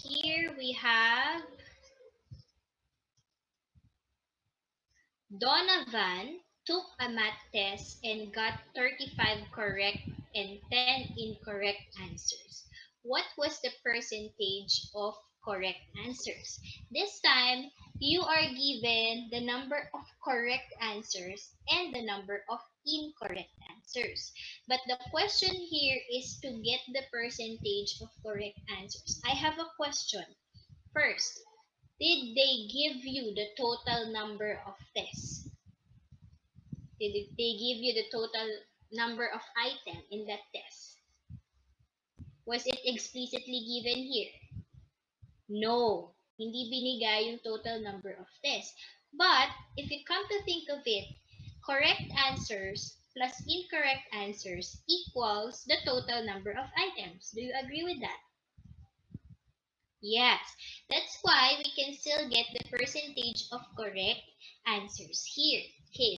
here we have Donovan took a math test and got 35 correct and 10 incorrect answers. What was the percentage of correct answers? This time, you are given the number of correct answers and the number of incorrect answers. But the question here is to get the percentage of correct answers. I have a question. First, did they give you the total number of tests? Did they give you the total number of items in that test? Was it explicitly given here? No. Hindi binigay yung total number of tests. But, if you come to think of it, correct answers plus incorrect answers equals the total number of items. Do you agree with that? Yes. That's why we can still get the percentage of correct answers here. Okay.